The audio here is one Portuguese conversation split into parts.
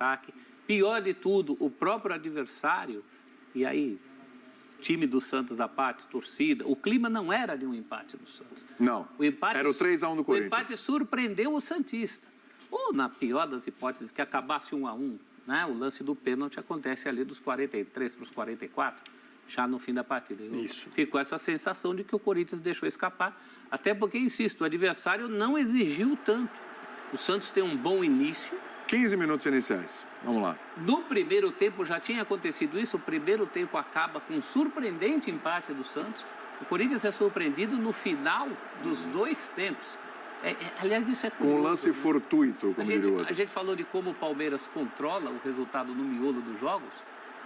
contra-ataque. Pior de tudo, o próprio adversário, e aí, time do Santos da parte, torcida, o clima não era de um empate do Santos. Não, o empate, era o 3-1 do Corinthians. O empate surpreendeu o santista. Ou, na pior das hipóteses, que acabasse 1-1, né? O lance do pênalti acontece ali dos 43 para os 44, já no fim da partida. Ficou essa sensação de que o Corinthians deixou escapar, até porque, insisto, o adversário não exigiu tanto. O Santos tem um bom início. 15 minutos iniciais. Vamos lá. No primeiro tempo já tinha acontecido isso. O primeiro tempo acaba com um surpreendente empate do Santos. O Corinthians é surpreendido no final dos dois tempos. Aliás, isso é curioso. Com um lance fortuito, como diria o outro. A gente falou de como o Palmeiras controla o resultado no miolo dos jogos.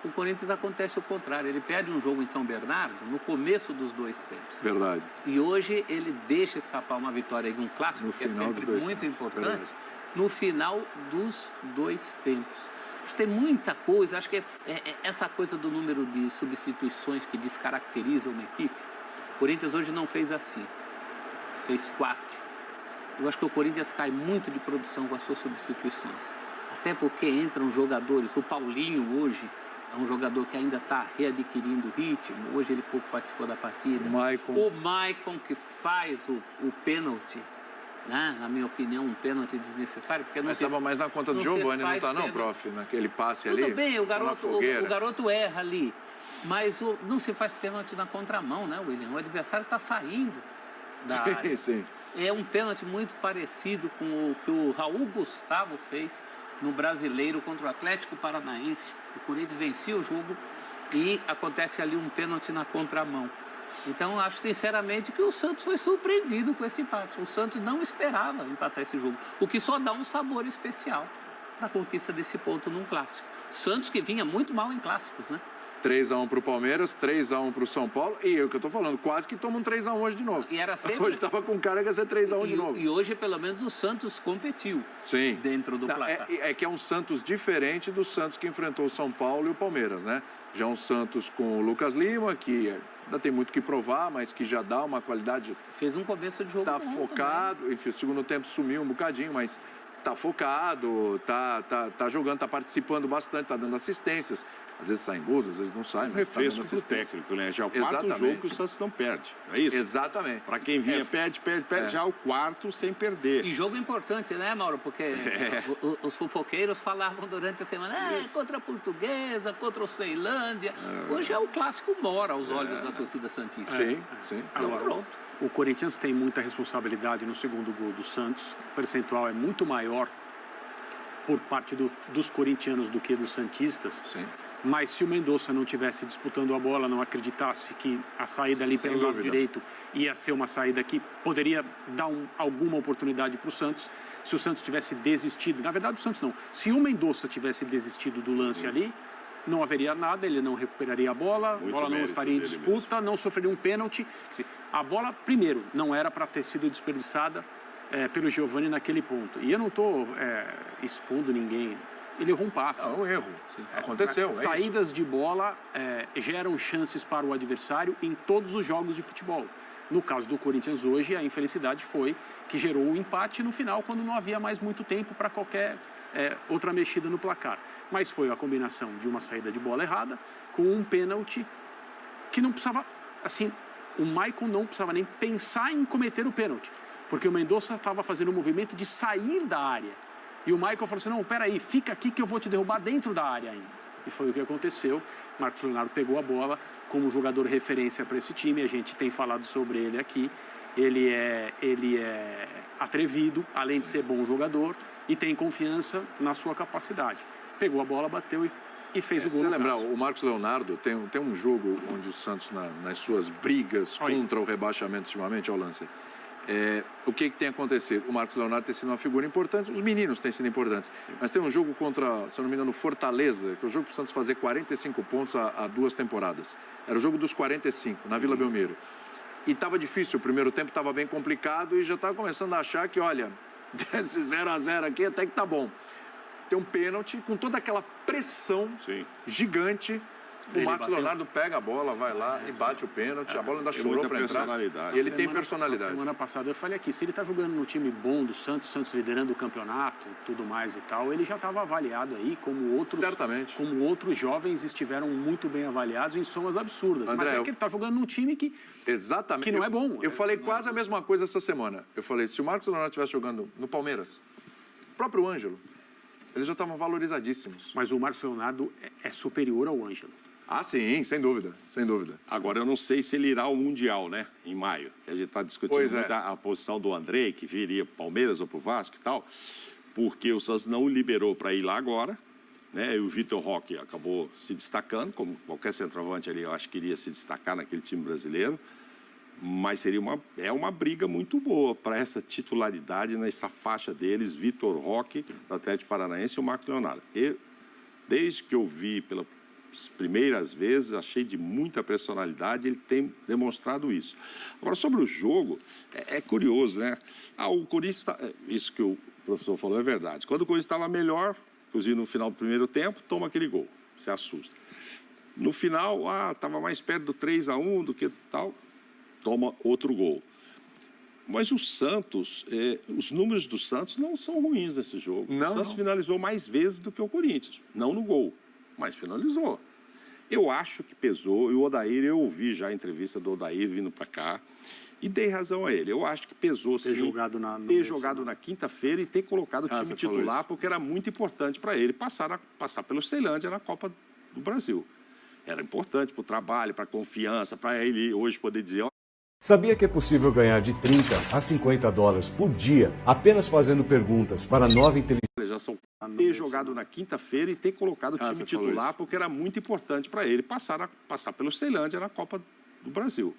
O Corinthians acontece o contrário. Ele perde um jogo em São Bernardo no começo dos dois tempos. Verdade. E hoje ele deixa escapar uma vitória em um clássico, que é sempre muito importante, no final dos dois tempos. Acho que tem muita coisa. Acho que essa coisa do número de substituições que descaracteriza uma equipe. O Corinthians hoje não fez assim. Fez 4. Eu acho que o Corinthians cai muito de produção com as suas substituições. Até porque entram jogadores. O Paulinho hoje é um jogador que ainda está readquirindo ritmo. Hoje ele pouco participou da partida. O Maicon que faz o pênalti, né? Na minha opinião, um pênalti desnecessário. Porque mas estava mais na conta do Giovani, não está não, prof? Naquele passe ali. Tudo bem, o garoto erra ali. Mas não se faz pênalti na contramão, né, William? O adversário está saindo da área. Sim. É um pênalti muito parecido com o que o Raul Gustavo fez no Brasileiro contra o Atlético Paranaense. O Corinthians vencia o jogo e acontece ali um pênalti na contramão. Então, acho sinceramente que o Santos foi surpreendido com esse empate. O Santos não esperava empatar esse jogo, o que só dá um sabor especial para a conquista desse ponto num clássico. Santos que vinha muito mal em clássicos, né? 3-1 para o Palmeiras, 3-1 para o São Paulo. E eu que eu estou falando, quase que toma um 3-1 hoje de novo. E era sempre... Hoje estava com cara que ia ser 3-1 de novo. E hoje, pelo menos, o Santos competiu. Sim. Dentro do placar. É que é um Santos diferente do Santos que enfrentou o São Paulo e o Palmeiras, né? Já um Santos com o Lucas Lima, que ainda tem muito que provar, mas que já dá uma qualidade... Fez um começo de jogo bom focado, também. Enfim, o segundo tempo sumiu um bocadinho, mas tá focado, tá jogando, tá participando bastante, tá dando assistências. Às vezes saem gols, às vezes não saem. Um refresco pro técnico, né? Já é o quarto jogo que o Santos não perde, é isso? Exatamente. Para quem vinha, perde, já o quarto sem perder. E jogo importante, né, Mauro? Porque os fofoqueiros falavam durante a semana, contra a Portuguesa, contra o Ceilândia. Hoje é o clássico mora aos olhos da torcida santista. Sim. Agora, pronto. O Corinthians tem muita responsabilidade no segundo gol do Santos. O percentual é muito maior por parte dos corintianos do que dos santistas. Sim. Mas se o Mendonça não estivesse disputando a bola, não acreditasse que a saída ali pelo lado direito ia ser uma saída que poderia dar alguma oportunidade para o Santos, se o Santos tivesse desistido, na verdade o Santos não, se o Mendonça tivesse desistido do lance ali, não haveria nada, ele não recuperaria a bola não estaria em disputa, não sofreria um pênalti. A bola, primeiro, não era para ter sido desperdiçada pelo Giovani naquele ponto. E eu não estou expondo ninguém. Ele errou um passe. É um erro. Aconteceu. Saídas de bola geram chances para o adversário em todos os jogos de futebol. No caso do Corinthians hoje, a infelicidade foi que gerou o empate no final, quando não havia mais muito tempo para qualquer outra mexida no placar. Mas foi a combinação de uma saída de bola errada com um pênalti que não precisava... Assim, o Maicon não precisava nem pensar em cometer o pênalti, porque o Mendonça estava fazendo um movimento de sair da área. E o Maicon falou assim, não, peraí, fica aqui que eu vou te derrubar dentro da área ainda. E foi o que aconteceu. Marcos Leonardo pegou a bola como jogador referência para esse time. A gente tem falado sobre ele aqui. Ele é atrevido, além de ser bom jogador, e tem confiança na sua capacidade. Pegou a bola, bateu e fez o gol. Você lembrar, o Marcos Leonardo tem um jogo onde o Santos, nas suas brigas contra o rebaixamento, ultimamente, ao lance... o que tem acontecido? O Marcos Leonardo tem sido uma figura importante, os meninos têm sido importantes, mas tem um jogo contra, se eu não me engano, Fortaleza, que é o jogo para o Santos fazer 45 pontos há 2 temporadas. Era o jogo dos 45, na Vila Belmiro. E estava difícil, o primeiro tempo estava bem complicado e já estava começando a achar que, olha, desse 0-0 aqui até que tá bom. Tem um pênalti com toda aquela pressão gigante. O Marcos Leonardo pega a bola, vai lá e bate o pênalti. A bola ainda chorou para entrar. E ele tem personalidade. Semana passada eu falei aqui, se ele está jogando no time bom do Santos liderando o campeonato, tudo mais e tal, ele já estava avaliado aí como outros... Certamente. Como outros jovens estiveram muito bem avaliados em somas absurdas. André, mas é que ele está jogando num time que... Exatamente. Que não é bom. Eu falei quase a mesma coisa essa semana. Eu falei, se o Marcos Leonardo estivesse jogando no Palmeiras, o próprio Ângelo, eles já estavam valorizadíssimos. Mas o Marcos Leonardo é superior ao Ângelo. Ah, sim, sem dúvida, sem dúvida. Agora, eu não sei se ele irá ao Mundial, né, em maio. A gente está discutindo muito a posição do André, que viria para o Palmeiras ou para o Vasco e tal, porque o Santos não liberou para ir lá agora, né, e o Vitor Roque acabou se destacando, como qualquer centroavante ali, eu acho que iria se destacar naquele time brasileiro, mas seria uma briga muito boa para essa titularidade nessa faixa deles, Vitor Roque, do Atlético Paranaense, e o Marcos Leonardo. Desde que eu vi pelas primeiras vezes, achei de muita personalidade, ele tem demonstrado isso. Agora, sobre o jogo, é curioso, né? O Corinthians, isso que o professor falou é verdade. Quando o Corinthians estava melhor, inclusive no final do primeiro tempo, toma aquele gol, se assusta. No final, estava mais perto do 3-1 do que tal, toma outro gol. Mas o Santos, os números do Santos não são ruins nesse jogo. O Santos finalizou mais vezes do que o Corinthians, não no gol, mas finalizou. Eu acho que pesou, e o Odair, eu ouvi já a entrevista do Odair vindo para cá, e dei razão a ele. Eu acho que pesou, sim, ter jogado na quinta-feira e ter colocado o time titular, porque era muito importante para ele passar pelo Ceilândia na Copa do Brasil. Era importante para o trabalho, para a confiança, para ele hoje poder dizer... Sabia que é possível ganhar de 30 a 50 dólares por dia apenas fazendo perguntas para a nova inteligência? Ter jogado na quinta-feira e ter colocado o time titular, porque era muito importante para ele passar pelo Ceilândia na Copa do Brasil.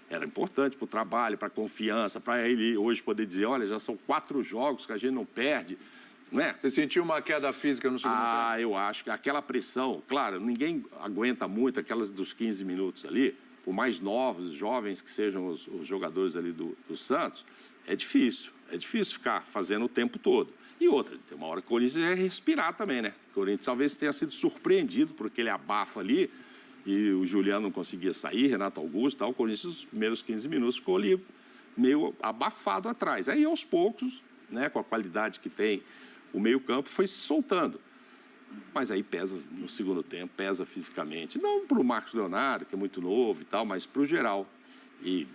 Era importante para o trabalho, para a confiança, para ele hoje poder dizer, olha, já são 4 jogos que a gente não perde. Não é? Você sentiu uma queda física no segundo tempo? Eu acho que aquela pressão, claro, ninguém aguenta muito aquelas dos 15 minutos ali, por mais novos, jovens que sejam os jogadores ali do Santos, é difícil ficar fazendo o tempo todo. E outra, tem uma hora que o Corinthians ia respirar também, né? O Corinthians talvez tenha sido surpreendido por aquele abafa ali, e o Juliano não conseguia sair, Renato Augusto, tal. O Corinthians, nos primeiros 15 minutos, ficou ali meio abafado atrás. Aí, aos poucos, né, com a qualidade que tem o meio-campo, foi se soltando. Mas aí pesa no segundo tempo, pesa fisicamente. Não para o Marcos Leonardo, que é muito novo e tal, mas para o geral. E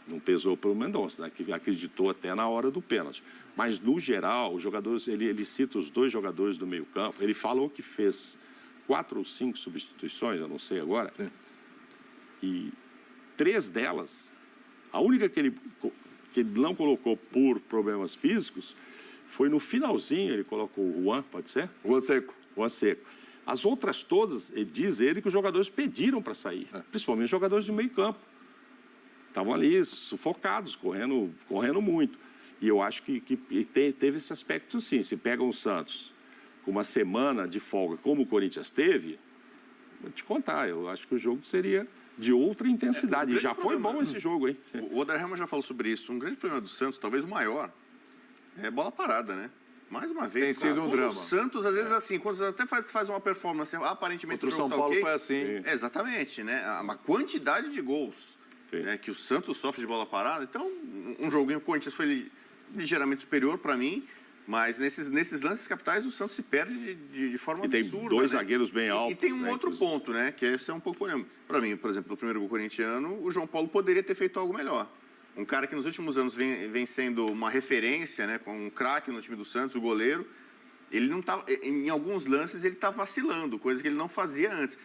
não pesou para o Mendonça, né, que acreditou até na hora do pênalti. Mas, no geral, os jogadores, ele cita os 2 jogadores do meio-campo. Ele falou que fez 4 ou 5 substituições, eu não sei agora. Sim. E 3 delas, a única que ele não colocou por problemas físicos, foi no finalzinho, ele colocou o Juan, pode ser? Juan Seco. Juan Seco. As outras todas, diz ele que os jogadores pediram para sair, principalmente os jogadores de meio campo. Estavam ali sufocados, correndo muito. E eu acho que teve esse aspecto, sim. Se pega um Santos com uma semana de folga, como o Corinthians teve, vou te contar, eu acho que o jogo seria de outra intensidade. E já foi bom esse jogo, hein? O Odair Helman já falou sobre isso. Um grande problema do Santos, talvez o maior, é bola parada, né? Mais uma vez, tem sido um drama. O Santos, às vezes, assim, quando até faz uma performance, aparentemente o São Paulo foi assim. Exatamente, né? Uma quantidade de gols, né, que o Santos sofre de bola parada. Então, um joguinho, o Corinthians foi ligeiramente superior para mim, mas nesses lances capitais o Santos se perde de forma absurda. E tem 2 zagueiros bem altos. E tem um outro ponto, né, que esse é um pouco polêmico. Para mim, por exemplo, no primeiro gol corintiano, o João Paulo poderia ter feito algo melhor. Um cara que nos últimos anos vem sendo uma referência, né, com um craque no time do Santos, o goleiro, ele não tá, em alguns lances ele está vacilando, coisa que ele não fazia antes.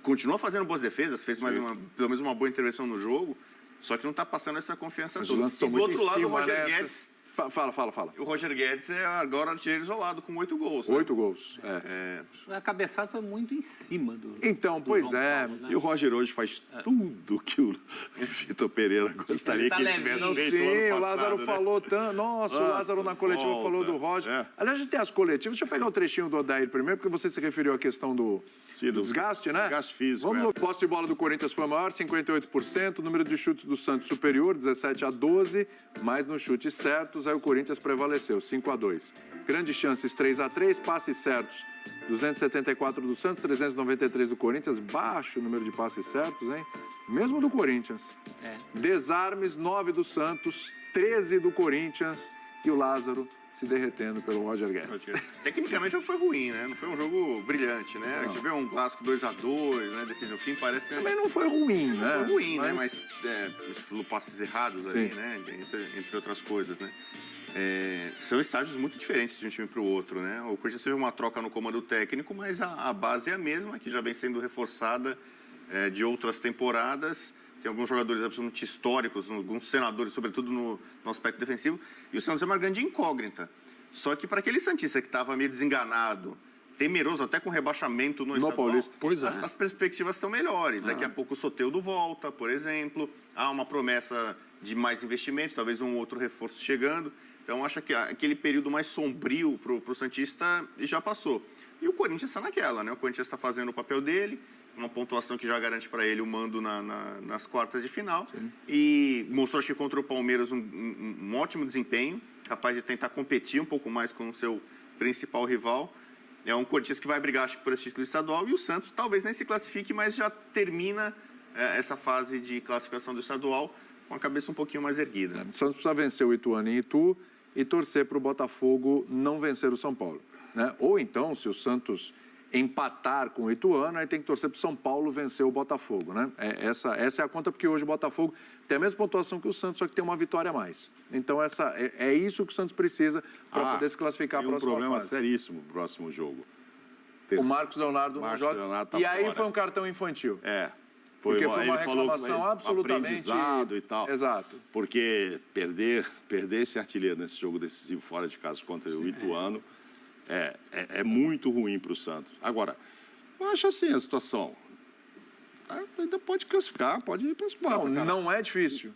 Continua fazendo boas defesas, fez pelo menos uma boa intervenção no jogo, só que não está passando essa confiança toda. E do outro lado, o Roger Guedes... Fala. O Roger Guedes é agora artilheiro isolado, com 8 gols. 8 gols, A cabeçada foi muito em cima do... Então, do pois João é. Paulo, né? E o Roger hoje faz tudo que o Vitor Pereira gostaria que ele tivesse feito ano passado. O Lázaro falou tanto. Nossa, o Lázaro na coletiva falou do Roger. Aliás, a gente tem as coletivas. Deixa eu pegar o trechinho do Odair primeiro, porque você se referiu à questão do desgaste, né? Desgaste físico. Vamos lá. Posse de bola do Corinthians foi maior, 58%. O número de chutes do Santos superior, 17 a 12. Mas nos chutes certos, Santos, aí o Corinthians prevaleceu, 5-2. Grandes chances, 3-3, passes certos, 274 do Santos, 393 do Corinthians, baixo o número de passes certos, hein? Mesmo do Corinthians. Desarmes, 9 do Santos, 13 do Corinthians e o Lázaro se derretendo pelo Roger Guedes. Tecnicamente o jogo foi ruim, né? Não foi um jogo brilhante, né? A gente vê um clássico 2-2, né? Decidido no fim, parece... Também não foi ruim, né? Foi ruim, né? Mas passes errados ali, né? Entre outras coisas, né? São estágios muito diferentes de um time para o outro, né? O Corinthians teve uma troca no comando técnico, mas a base é a mesma, que já vem sendo reforçada de outras temporadas. Tem alguns jogadores absolutamente históricos, alguns senadores, sobretudo no aspecto defensivo. E o Santos é uma grande incógnita. Só que para aquele santista que estava meio desenganado, temeroso até com rebaixamento no estadual, Paulista. As perspectivas são melhores. Daqui a pouco o Soteldo volta, por exemplo. Há uma promessa de mais investimento, talvez um outro reforço chegando. Então, acho que aquele período mais sombrio para o santista já passou. E o Corinthians está naquela, né? O Corinthians está fazendo o papel dele, uma pontuação que já garante para ele o mando nas quartas de final. Sim. E mostrou, acho que contra o Palmeiras, um ótimo desempenho, capaz de tentar competir um pouco mais com o seu principal rival. É um Corinthians que vai brigar, acho que, por esse título estadual. E o Santos talvez nem se classifique, mas já termina essa fase de classificação do estadual com a cabeça um pouquinho mais erguida. O Santos precisa vencer o Ituano em Itu e torcer para o Botafogo não vencer o São Paulo, né? Ou então, se o Santos empatar com o Ituano, aí tem que torcer para o São Paulo vencer o Botafogo, né? Essa é a conta, porque hoje o Botafogo tem a mesma pontuação que o Santos, só que tem uma vitória a mais. Então, é isso que o Santos precisa para poder se classificar para a próxima fase. Tem um problema seríssimo no próximo jogo. O Marcos Leonardo não joga. Tá e aí fora. Foi um cartão infantil. Porque foi uma reclamação absolutamente... aprendizado e tal. Exato. Porque perder esse artilheiro nesse jogo decisivo fora de casa contra o Ituano é muito ruim para o Santos. Agora, eu acho assim a situação. Ainda pode classificar, pode ir para as quartas. Não é difícil.